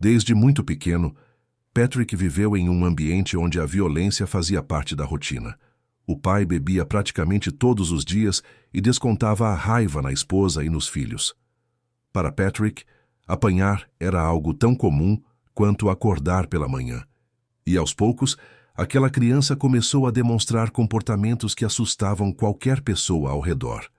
Desde muito pequeno, Patrick viveu em um ambiente onde a violência fazia parte da rotina. O pai bebia praticamente todos os dias e descontava a raiva na esposa e nos filhos. Para Patrick, apanhar era algo tão comum quanto acordar pela manhã. E aos poucos, aquela criança começou a demonstrar comportamentos que assustavam qualquer pessoa ao redor.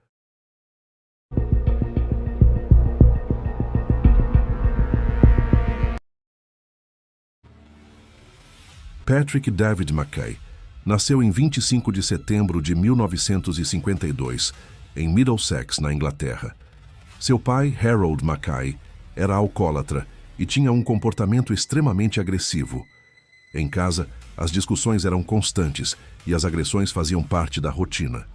Patrick David Mackay nasceu em 25 de setembro de 1952, em Middlesex, na Inglaterra. Seu pai, Harold Mackay, era alcoólatra e tinha um comportamento extremamente agressivo. Em casa, as discussões eram constantes e as agressões faziam parte da rotina.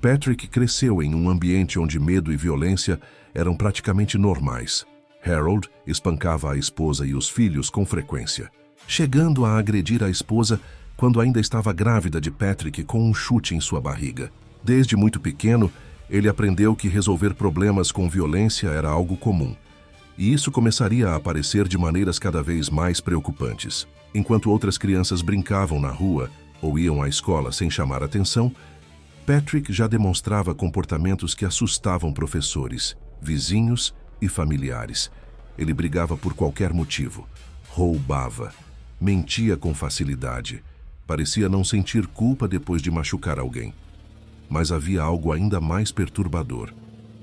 Patrick cresceu em um ambiente onde medo e violência eram praticamente normais. Harold espancava a esposa e os filhos com frequência, chegando a agredir a esposa quando ainda estava grávida de Patrick com um chute em sua barriga. Desde muito pequeno, ele aprendeu que resolver problemas com violência era algo comum, e isso começaria a aparecer de maneiras cada vez mais preocupantes. Enquanto outras crianças brincavam na rua ou iam à escola sem chamar atenção, Patrick já demonstrava comportamentos que assustavam professores, vizinhos e familiares. Ele brigava por qualquer motivo, roubava, mentia com facilidade, parecia não sentir culpa depois de machucar alguém. Mas havia algo ainda mais perturbador.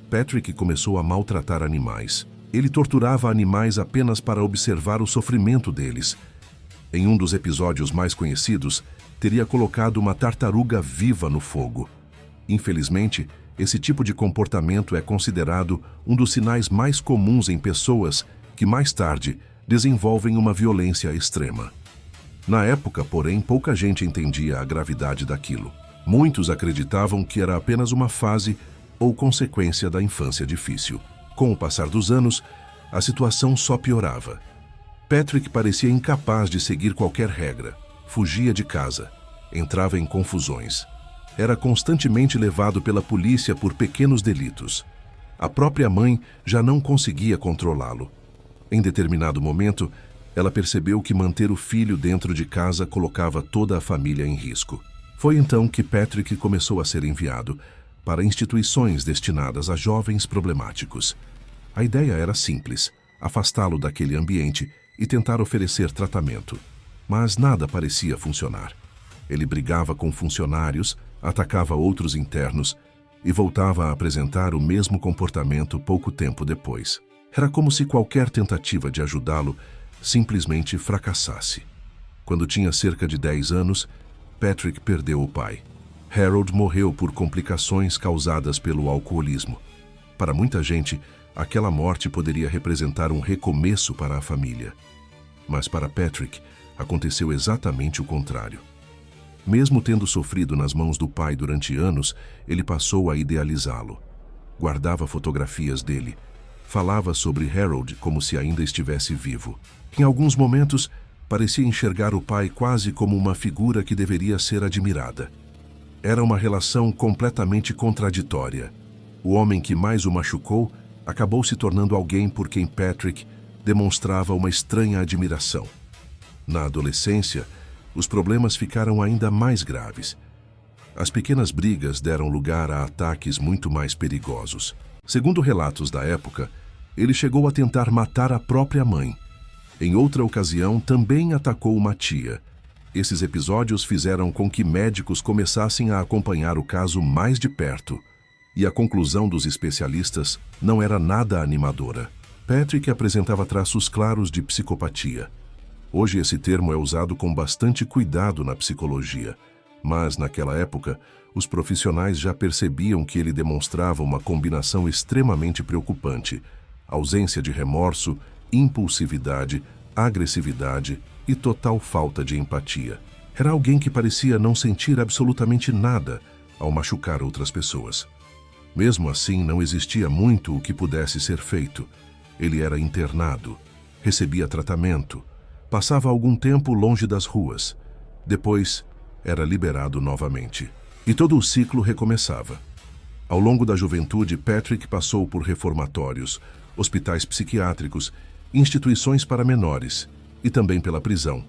Patrick começou a maltratar animais. Ele torturava animais apenas para observar o sofrimento deles. Em um dos episódios mais conhecidos, teria colocado uma tartaruga viva no fogo. Infelizmente, esse tipo de comportamento é considerado um dos sinais mais comuns em pessoas que, mais tarde, desenvolvem uma violência extrema. Na época, porém, pouca gente entendia a gravidade daquilo. Muitos acreditavam que era apenas uma fase ou consequência da infância difícil. Com o passar dos anos, a situação só piorava. Patrick parecia incapaz de seguir qualquer regra, fugia de casa, entrava em confusões. Era constantemente levado pela polícia por pequenos delitos. A própria mãe já não conseguia controlá-lo. Em determinado momento, ela percebeu que manter o filho dentro de casa colocava toda a família em risco. Foi então que Patrick começou a ser enviado para instituições destinadas a jovens problemáticos. A ideia era simples: afastá-lo daquele ambiente e tentar oferecer tratamento. Mas nada parecia funcionar. Ele brigava com funcionários, atacava outros internos e voltava a apresentar o mesmo comportamento pouco tempo depois. Era como se qualquer tentativa de ajudá-lo simplesmente fracassasse. Quando tinha cerca de 10 anos, Patrick perdeu o pai. Harold morreu por complicações causadas pelo alcoolismo. Para muita gente, aquela morte poderia representar um recomeço para a família. Mas para Patrick, aconteceu exatamente o contrário. Mesmo tendo sofrido nas mãos do pai durante anos, ele passou a idealizá-lo. Guardava fotografias dele. Falava sobre Harold como se ainda estivesse vivo. Em alguns momentos, parecia enxergar o pai quase como uma figura que deveria ser admirada. Era uma relação completamente contraditória. O homem que mais o machucou acabou se tornando alguém por quem Patrick demonstrava uma estranha admiração. Na adolescência, os problemas ficaram ainda mais graves. As pequenas brigas deram lugar a ataques muito mais perigosos. Segundo relatos da época, ele chegou a tentar matar a própria mãe. Em outra ocasião, também atacou uma tia. Esses episódios fizeram com que médicos começassem a acompanhar o caso mais de perto. E a conclusão dos especialistas não era nada animadora. Patrick apresentava traços claros de psicopatia. Hoje esse termo é usado com bastante cuidado na psicologia, mas naquela época, os profissionais já percebiam que ele demonstrava uma combinação extremamente preocupante: ausência de remorso, impulsividade, agressividade e total falta de empatia. Era alguém que parecia não sentir absolutamente nada ao machucar outras pessoas. Mesmo assim, não existia muito o que pudesse ser feito. Ele era internado, recebia tratamento, passava algum tempo longe das ruas. Depois, era liberado novamente. E todo o ciclo recomeçava. Ao longo da juventude, Patrick passou por reformatórios, hospitais psiquiátricos instituições para menores e também pela prisão,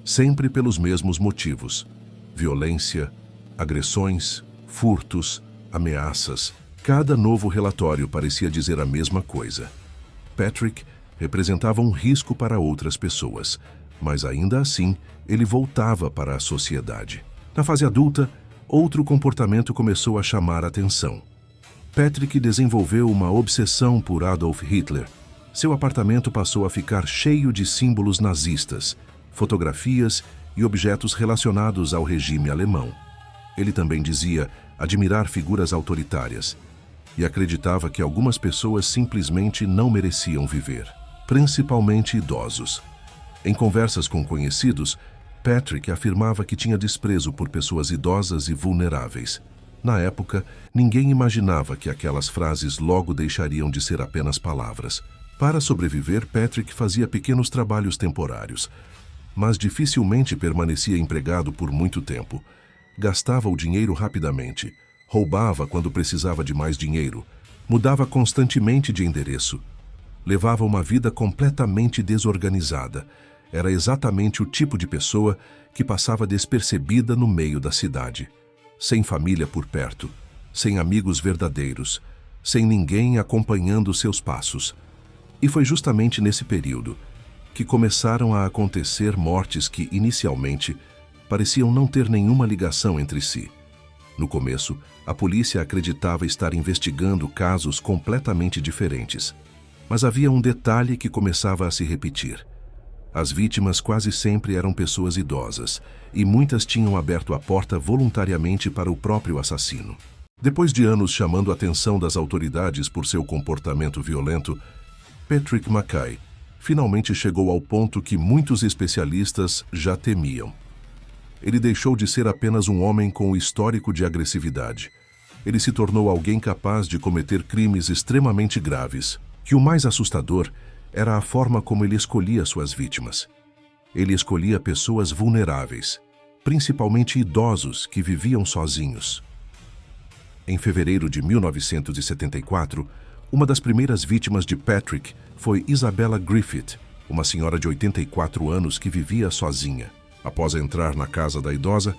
sempre pelos mesmos motivos: violência, agressões, furtos, ameaças. Cada novo relatório parecia dizer a mesma coisa. Patrick representava um risco para outras pessoas, mas ainda assim ele voltava para a sociedade. Na fase adulta, outro comportamento começou a chamar a atenção. Patrick desenvolveu uma obsessão por Adolf Hitler. Seu apartamento passou a ficar cheio de símbolos nazistas, fotografias e objetos relacionados ao regime alemão. Ele também dizia admirar figuras autoritárias e acreditava que algumas pessoas simplesmente não mereciam viver, principalmente idosos. Em conversas com conhecidos, Patrick afirmava que tinha desprezo por pessoas idosas e vulneráveis. Na época, ninguém imaginava que aquelas frases logo deixariam de ser apenas palavras. Para sobreviver, Patrick fazia pequenos trabalhos temporários, mas dificilmente permanecia empregado por muito tempo. Gastava o dinheiro rapidamente, roubava quando precisava de mais dinheiro, mudava constantemente de endereço. Levava uma vida completamente desorganizada. Era exatamente o tipo de pessoa que passava despercebida no meio da cidade. Sem família por perto, sem amigos verdadeiros, sem ninguém acompanhando seus passos. E foi justamente nesse período que começaram a acontecer mortes que, inicialmente, pareciam não ter nenhuma ligação entre si. No começo, a polícia acreditava estar investigando casos completamente diferentes. Mas havia um detalhe que começava a se repetir. As vítimas quase sempre eram pessoas idosas, e muitas tinham aberto a porta voluntariamente para o próprio assassino. Depois de anos chamando a atenção das autoridades por seu comportamento violento, Patrick Mackay finalmente chegou ao ponto que muitos especialistas já temiam. Ele deixou de ser apenas um homem com histórico de agressividade. Ele se tornou alguém capaz de cometer crimes extremamente graves. Que o mais assustador era a forma como ele escolhia suas vítimas. Ele escolhia pessoas vulneráveis, principalmente idosos que viviam sozinhos. Em fevereiro de 1974, uma das primeiras vítimas de Patrick foi Isabella Griffith, uma senhora de 84 anos que vivia sozinha. Após entrar na casa da idosa,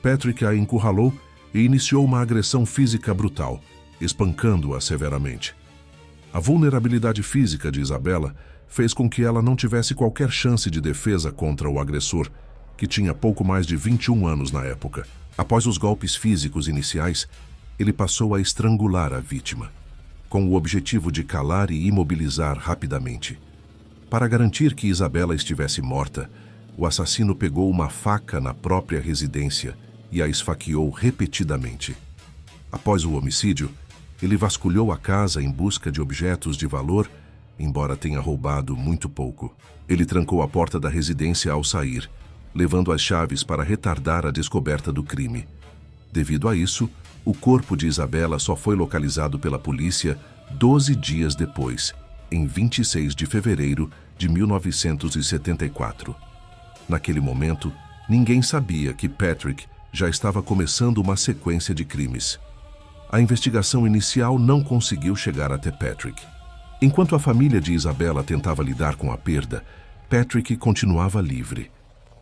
Patrick a encurralou e iniciou uma agressão física brutal, espancando-a severamente. A vulnerabilidade física de Isabella fez com que ela não tivesse qualquer chance de defesa contra o agressor, que tinha pouco mais de 21 anos na época. Após os golpes físicos iniciais, ele passou a estrangular a vítima, com o objetivo de calar e imobilizar rapidamente. Para garantir que Isabella estivesse morta, o assassino pegou uma faca na própria residência e a esfaqueou repetidamente. Após o homicídio, ele vasculhou a casa em busca de objetos de valor, embora tenha roubado muito pouco. Ele trancou a porta da residência ao sair, levando as chaves para retardar a descoberta do crime. Devido a isso, o corpo de Isabella só foi localizado pela polícia 12 dias depois, em 26 de fevereiro de 1974. Naquele momento, ninguém sabia que Patrick já estava começando uma sequência de crimes. A investigação inicial não conseguiu chegar até Patrick. Enquanto a família de Isabella tentava lidar com a perda, Patrick continuava livre.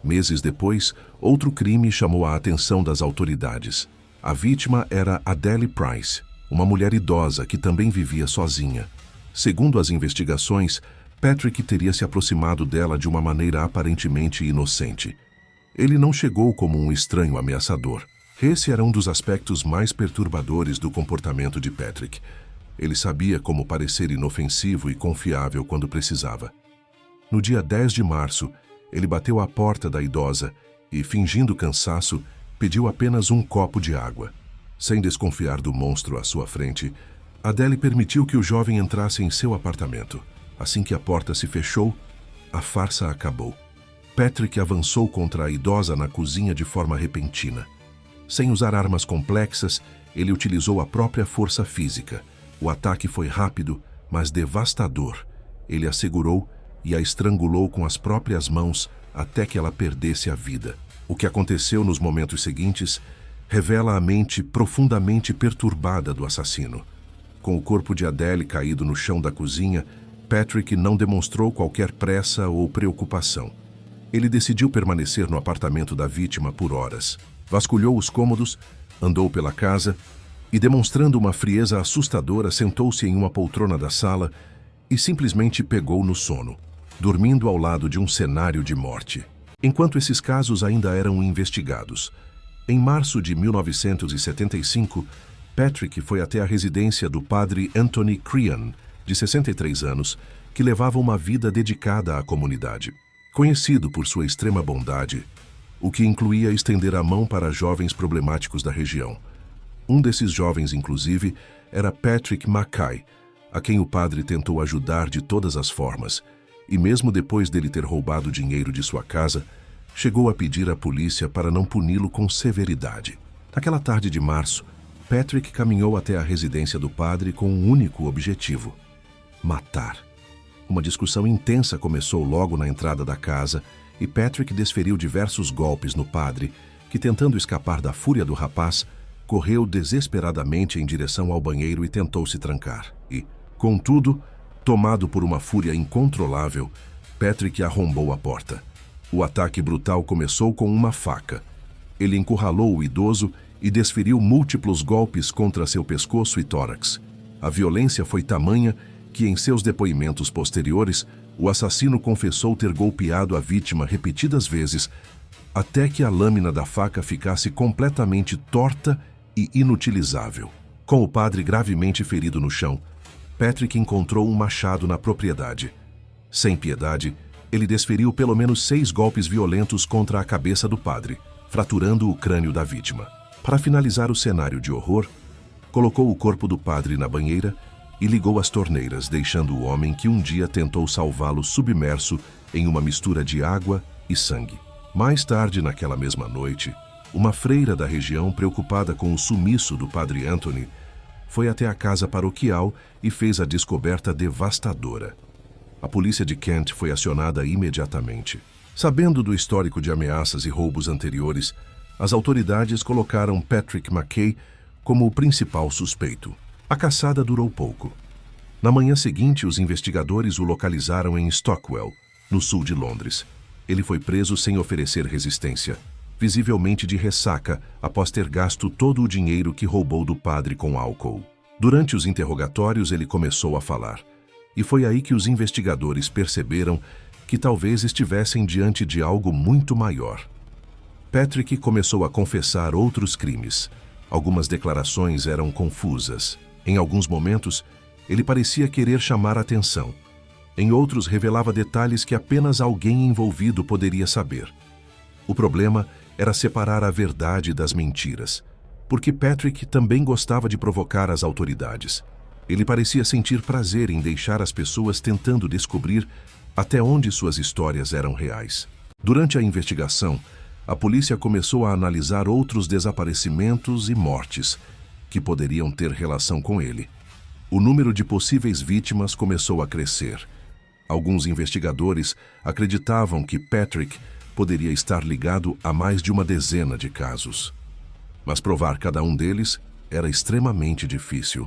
Meses depois, outro crime chamou a atenção das autoridades. A vítima era Adele Price, uma mulher idosa que também vivia sozinha. Segundo as investigações, Patrick teria se aproximado dela de uma maneira aparentemente inocente. Ele não chegou como um estranho ameaçador. Esse era um dos aspectos mais perturbadores do comportamento de Patrick. Ele sabia como parecer inofensivo e confiável quando precisava. No dia 10 de março, ele bateu à porta da idosa e, fingindo cansaço, pediu apenas um copo de água. Sem desconfiar do monstro à sua frente, Adele permitiu que o jovem entrasse em seu apartamento. Assim que a porta se fechou, a farsa acabou. Patrick avançou contra a idosa na cozinha de forma repentina. Sem usar armas complexas, ele utilizou a própria força física. O ataque foi rápido, mas devastador. Ele a segurou e a estrangulou com as próprias mãos até que ela perdesse a vida. O que aconteceu nos momentos seguintes revela a mente profundamente perturbada do assassino. Com o corpo de Adele caído no chão da cozinha, Patrick não demonstrou qualquer pressa ou preocupação. Ele decidiu permanecer no apartamento da vítima por horas. Vasculhou os cômodos, andou pela casa e, demonstrando uma frieza assustadora, sentou-se em uma poltrona da sala e simplesmente pegou no sono, dormindo ao lado de um cenário de morte. Enquanto esses casos ainda eram investigados, em março de 1975, Patrick foi até a residência do padre Anthony Crean, de 63 anos, que levava uma vida dedicada à comunidade. Conhecido por sua extrema bondade, o que incluía estender a mão para jovens problemáticos da região. Um desses jovens, inclusive, era Patrick Mackay, a quem o padre tentou ajudar de todas as formas, e mesmo depois dele ter roubado dinheiro de sua casa, chegou a pedir à polícia para não puni-lo com severidade. Naquela tarde de março, Patrick caminhou até a residência do padre com um único objetivo: matar. Uma discussão intensa começou logo na entrada da casa e Patrick desferiu diversos golpes no padre, que, tentando escapar da fúria do rapaz, correu desesperadamente em direção ao banheiro e tentou se trancar. Contudo, tomado por uma fúria incontrolável, Patrick arrombou a porta. O ataque brutal começou com uma faca. Ele encurralou o idoso e desferiu múltiplos golpes contra seu pescoço e tórax. A violência foi tamanha que, em seus depoimentos posteriores, o assassino confessou ter golpeado a vítima repetidas vezes, até que a lâmina da faca ficasse completamente torta e inutilizável. Com o padre gravemente ferido no chão, Patrick encontrou um machado na propriedade. Sem piedade, ele desferiu pelo menos 6 golpes violentos contra a cabeça do padre, fraturando o crânio da vítima. Para finalizar o cenário de horror, colocou o corpo do padre na banheira e ligou as torneiras, deixando o homem que um dia tentou salvá-lo submerso em uma mistura de água e sangue. Mais tarde, naquela mesma noite, uma freira da região, preocupada com o sumiço do padre Anthony, foi até a casa paroquial e fez a descoberta devastadora. A polícia de Kent foi acionada imediatamente. Sabendo do histórico de ameaças e roubos anteriores, as autoridades colocaram Patrick Mackay como o principal suspeito. A caçada durou pouco. Na manhã seguinte, os investigadores o localizaram em Stockwell, no sul de Londres. Ele foi preso sem oferecer resistência, visivelmente de ressaca após ter gasto todo o dinheiro que roubou do padre com álcool. Durante os interrogatórios, ele começou a falar, e foi aí que os investigadores perceberam que talvez estivessem diante de algo muito maior. Patrick começou a confessar outros crimes. Algumas declarações eram confusas. Em alguns momentos, ele parecia querer chamar atenção. Em outros, revelava detalhes que apenas alguém envolvido poderia saber. O problema era separar a verdade das mentiras, porque Patrick também gostava de provocar as autoridades. Ele parecia sentir prazer em deixar as pessoas tentando descobrir até onde suas histórias eram reais. Durante a investigação, a polícia começou a analisar outros desaparecimentos e mortes que poderiam ter relação com ele. O número de possíveis vítimas começou a crescer. Alguns investigadores acreditavam que Patrick poderia estar ligado a mais de uma dezena de casos. Mas provar cada um deles era extremamente difícil.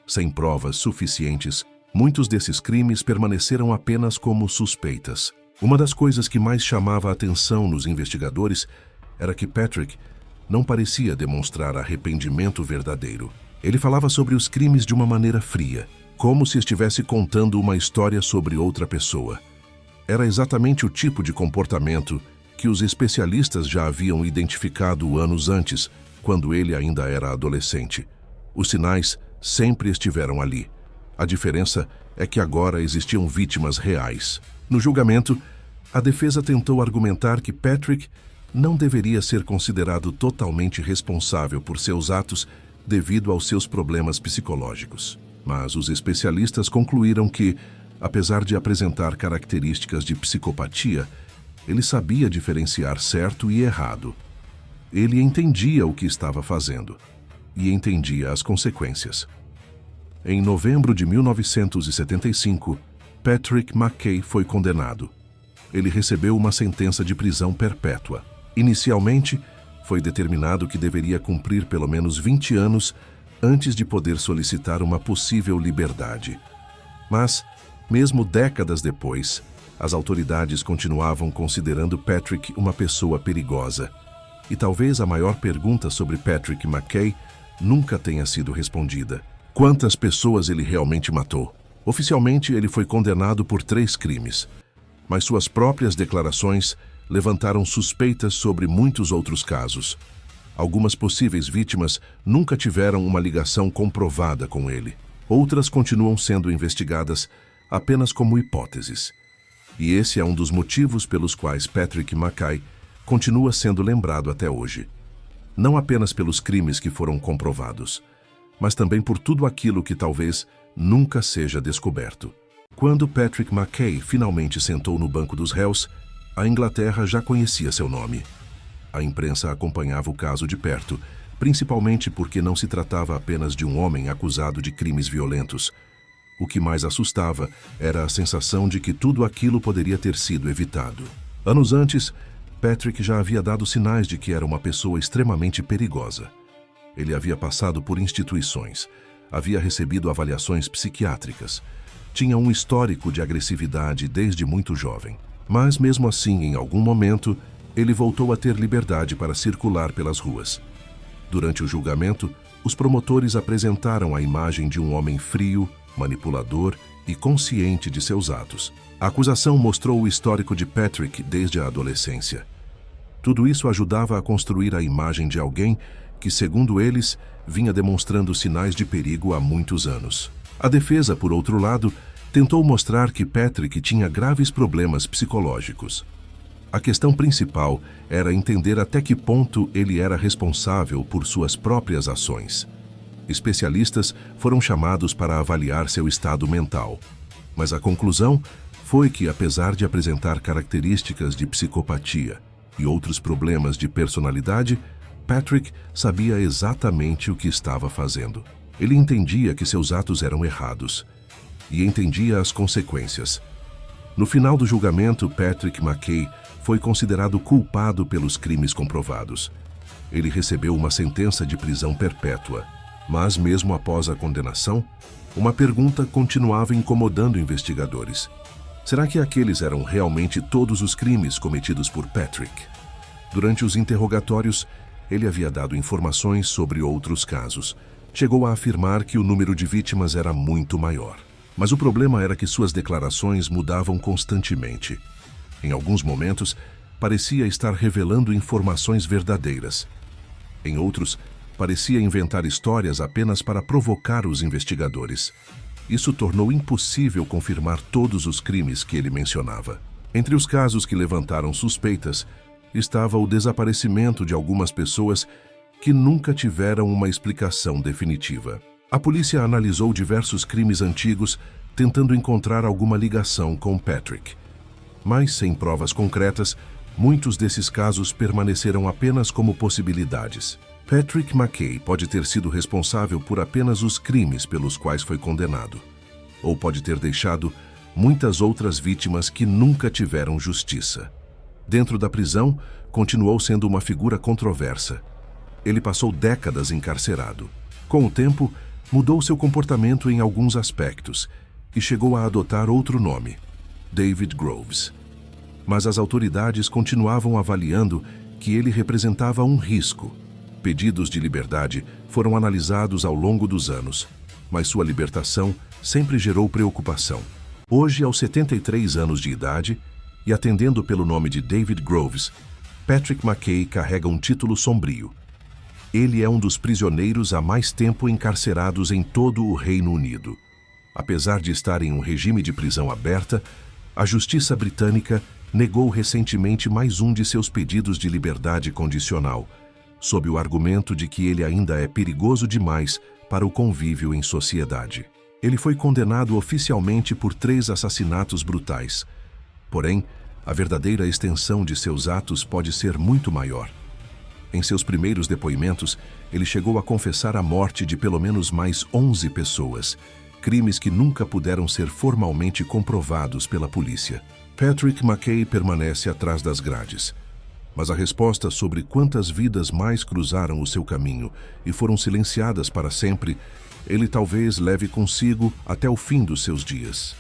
Sem provas suficientes, muitos desses crimes permaneceram apenas como suspeitas. Uma das coisas que mais chamava a atenção nos investigadores era que Patrick não parecia demonstrar arrependimento verdadeiro. Ele falava sobre os crimes de uma maneira fria, como se estivesse contando uma história sobre outra pessoa. Era exatamente o tipo de comportamento que os especialistas já haviam identificado anos antes, quando ele ainda era adolescente. Os sinais sempre estiveram ali. A diferença é que agora existiam vítimas reais. No julgamento, a defesa tentou argumentar que Patrick não deveria ser considerado totalmente responsável por seus atos devido aos seus problemas psicológicos. Mas os especialistas concluíram que, apesar de apresentar características de psicopatia, ele sabia diferenciar certo e errado. Ele entendia o que estava fazendo e entendia as consequências. Em novembro de 1975, Patrick Mackay foi condenado. Ele recebeu uma sentença de prisão perpétua. Inicialmente, foi determinado que deveria cumprir pelo menos 20 anos antes de poder solicitar uma possível liberdade. Mas, Mesmo décadas depois, as autoridades continuavam considerando Patrick uma pessoa perigosa. E talvez a maior pergunta sobre Patrick McKay nunca tenha sido respondida. Quantas pessoas ele realmente matou? Oficialmente, ele foi condenado por 3 crimes, mas suas próprias declarações levantaram suspeitas sobre muitos outros casos. Algumas possíveis vítimas nunca tiveram uma ligação comprovada com ele. Outras continuam sendo investigadas apenas como hipóteses. E esse é um dos motivos pelos quais Patrick McKay continua sendo lembrado até hoje. Não apenas pelos crimes que foram comprovados, mas também por tudo aquilo que talvez nunca seja descoberto. Quando Patrick McKay finalmente sentou no banco dos réus, a Inglaterra já conhecia seu nome. A imprensa acompanhava o caso de perto, principalmente porque não se tratava apenas de um homem acusado de crimes violentos. O que mais assustava era a sensação de que tudo aquilo poderia ter sido evitado. Anos antes, Patrick já havia dado sinais de que era uma pessoa extremamente perigosa. Ele havia passado por instituições, havia recebido avaliações psiquiátricas, tinha um histórico de agressividade desde muito jovem. Mas mesmo assim, em algum momento, ele voltou a ter liberdade para circular pelas ruas. Durante o julgamento, os promotores apresentaram a imagem de um homem frio, manipulador e consciente de seus atos. A acusação mostrou o histórico de Patrick desde a adolescência. Tudo isso ajudava a construir a imagem de alguém que, segundo eles, vinha demonstrando sinais de perigo há muitos anos. A defesa, por outro lado, tentou mostrar que Patrick tinha graves problemas psicológicos. A questão principal era entender até que ponto ele era responsável por suas próprias ações. Especialistas foram chamados para avaliar seu estado mental, mas a conclusão foi que, apesar de apresentar características de psicopatia e outros problemas de personalidade, Patrick sabia exatamente o que estava fazendo. Ele entendia que seus atos eram errados e entendia as consequências. No final do julgamento, Patrick McKay foi considerado culpado pelos crimes comprovados. Ele recebeu uma sentença de prisão perpétua, mas mesmo após a condenação, uma pergunta continuava incomodando investigadores. Será que aqueles eram realmente todos os crimes cometidos por Patrick? Durante os interrogatórios, ele havia dado informações sobre outros casos. Chegou a afirmar que o número de vítimas era muito maior. Mas o problema era que suas declarações mudavam constantemente. Em alguns momentos, parecia estar revelando informações verdadeiras. Em outros, parecia inventar histórias apenas para provocar os investigadores. Isso tornou impossível confirmar todos os crimes que ele mencionava. Entre os casos que levantaram suspeitas, estava o desaparecimento de algumas pessoas que nunca tiveram uma explicação definitiva. A polícia analisou diversos crimes antigos, tentando encontrar alguma ligação com Patrick. Mas, sem provas concretas, muitos desses casos permaneceram apenas como possibilidades. Patrick McKay pode ter sido responsável por apenas os crimes pelos quais foi condenado, ou pode ter deixado muitas outras vítimas que nunca tiveram justiça. Dentro da prisão, continuou sendo uma figura controversa. Ele passou décadas encarcerado. Com o tempo, mudou seu comportamento em alguns aspectos e chegou a adotar outro nome, David Groves. Mas as autoridades continuavam avaliando que ele representava um risco. Pedidos de liberdade foram analisados ao longo dos anos, mas sua libertação sempre gerou preocupação. Hoje, aos 73 anos de idade, e atendendo pelo nome de David Groves, Patrick McKay carrega um título sombrio. Ele é um dos prisioneiros há mais tempo encarcerados em todo o Reino Unido. Apesar de estar em um regime de prisão aberta, a justiça britânica negou recentemente mais um de seus pedidos de liberdade condicional, sob o argumento de que ele ainda é perigoso demais para o convívio em sociedade. Ele foi condenado oficialmente por 3 assassinatos brutais. Porém, a verdadeira extensão de seus atos pode ser muito maior. Em seus primeiros depoimentos, ele chegou a confessar a morte de pelo menos mais 11 pessoas, crimes que nunca puderam ser formalmente comprovados pela polícia. Patrick McKay permanece atrás das grades, mas a resposta sobre quantas vidas mais cruzaram o seu caminho e foram silenciadas para sempre, ele talvez leve consigo até o fim dos seus dias.